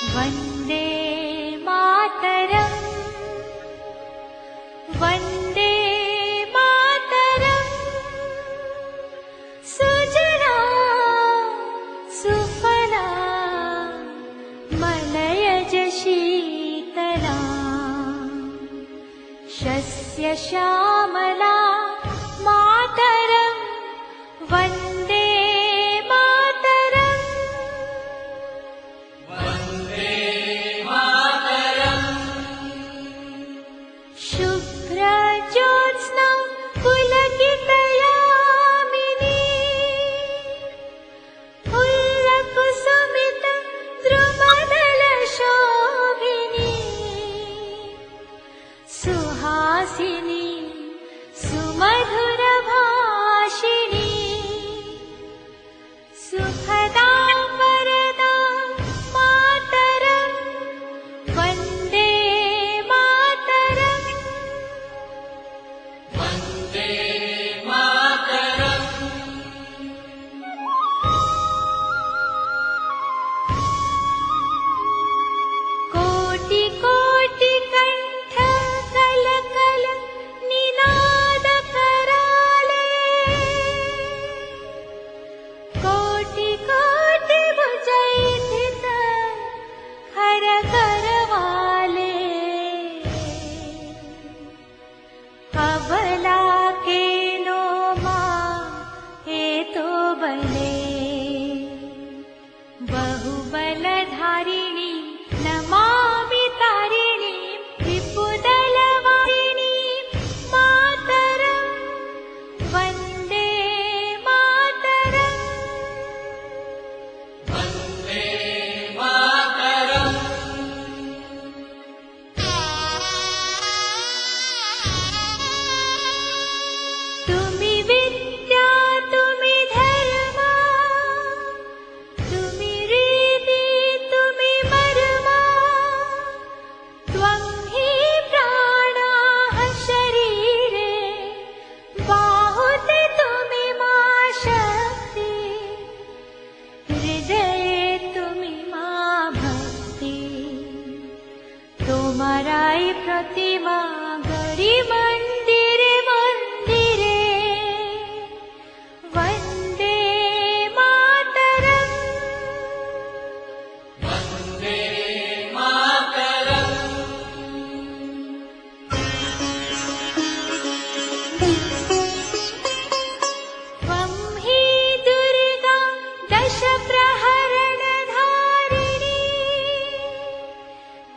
वन्दे मातरम् वन्दे मातरम् सुजला सुफला मलयज शीतला शस्य श्यामला मातरम् वन्दे सुहासिनी सुमधुर भाषिणी सुखदा वरदा मातरम् वन्दे मातरम् वन्दे मातरम् कोटि कोटि कंठ कल कल निनाद कराले कोटि कोटि भुजैथित हर करवाले अबला के नो मां हेतो बले बहुबलधारिणी नमामि तारिणी रिपुदलवारिणी मातरम् वन्दे मातरम् वन्दे मातरम् तुमि विद्या तुमि धर्मा तुमि रीति तुमि मर्मा त्वं हि प्राणाः शरीरे बाहुते तुमि मा शक्ति हृदये तुमि मा भक्ति तोमाराई प्रतिमा गरी मंदिरे मंदिरे वन्दे मातरम् वन्दे मातरम् त्वं हि दुर्गा दश प्रहरणधारिणी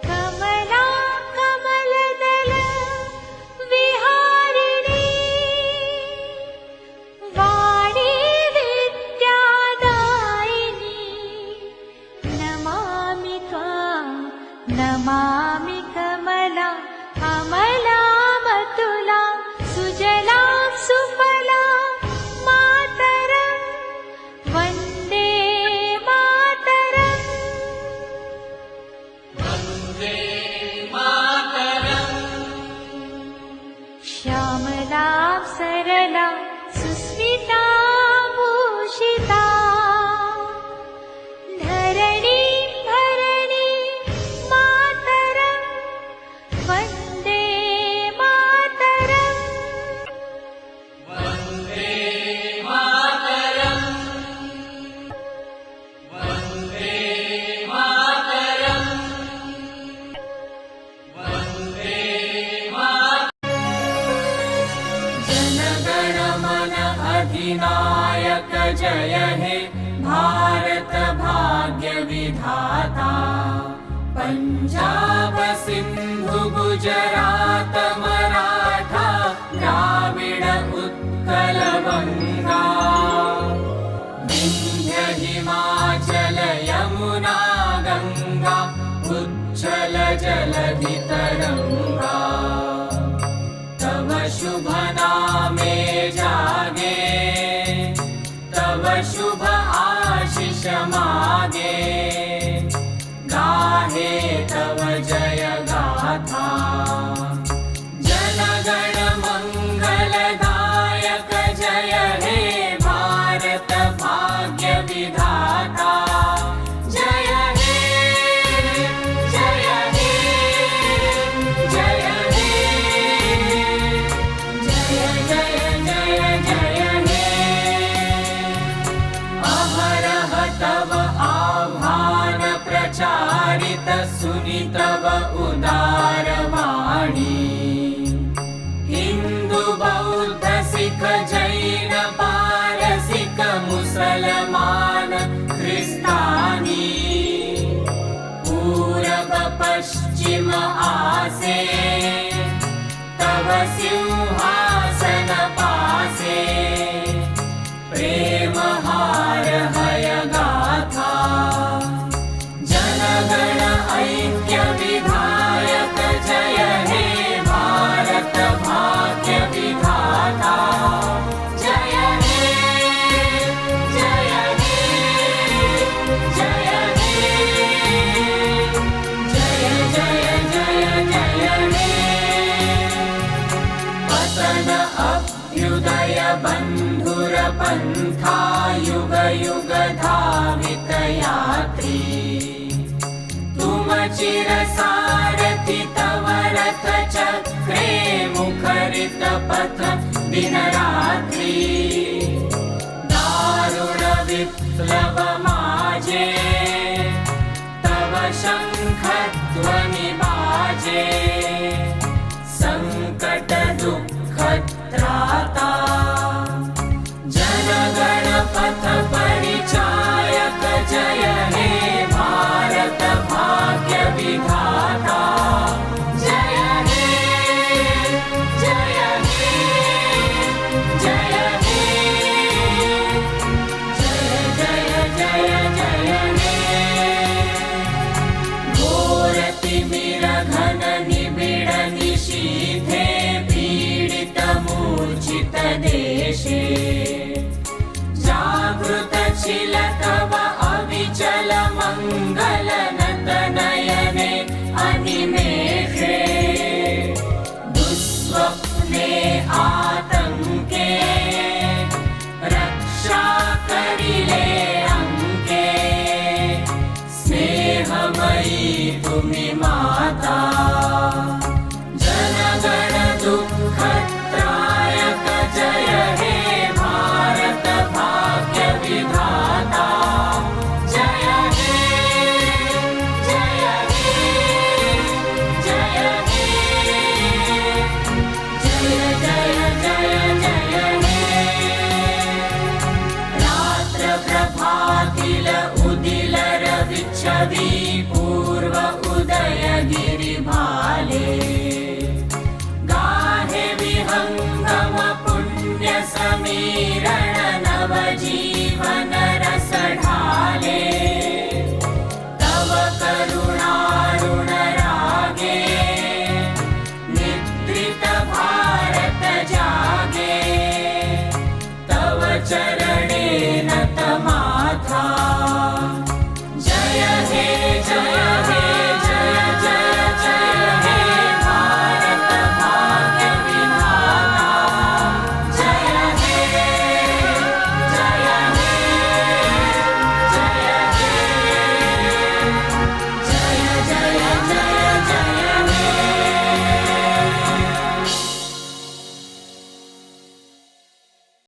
कमला कमलदल विहारिणी वाणी विद्यादायिनी नमामि त्वां नमामि कमला अमला मतुला सुजला सुफला मातरम् वन्दे मातरम् वन्दे मातरम् श्यामला सरला सुस्मिता भूषिता धरणी भरणी मातरम् वन्दे मातरम् वन्दे मातरम् वन्दे मातरम् वन्दे जनगण मन अधिनायक जय हे भारत भाग्य विधाता पंजाब सिंधु गुजरात मराठा द्राविड उत्कल बंगा विंध्य हिमाचल यमुना गंगा उच्चल जलधि तरंगा तव शुभ नामे जागे तव शुभ आशीष मागे गाहे तव जय गाथा जनगण मंगलदायक जय हे भारत भाग्य विधाता जय हे प्रचारित सुनितव उदारवाणी हिंदू बौद्ध सिख जैन पारसिक मुसलमान ख्रिस्तानी पूरब पश्चिम आसे तव सिंहासन पासे प्रेम हार हय गाथा जनगण ऐक्य विधायक जय हे भारत भाग्य विधाता जय हे जय हे जय हे जय जय जय जय हे पतन अभ्युदय बंधुर पंथा युग युग धावित यात्री तुम चिर सारथि तव रथ चक्रे मुखरित पथ दिन रात्रि दारुण विप्लव माजे तव शंख ध्वनि बाजे संकट दुःख त्राता जनगण पथ परिचायक जय हे भारत भाग्य विधाता जय हे जय हे जय हे जय जय जय जय हे घोर तिमिर घन निबिड़ निशीथे पीडित मूर्छित देशे जागृत चिल तव अविचल मंगल नयने अनिमेषे दुस्वप्ने आतंके रक्षा करिले अंके स्नेहमयी तुमि माता जनगण दुःख त्रायक जय हे भारत भाग्य विधाता जय हे जय हे जय हे जय जय जय जय हे रात्र प्रभातिल उदिल रवि छवि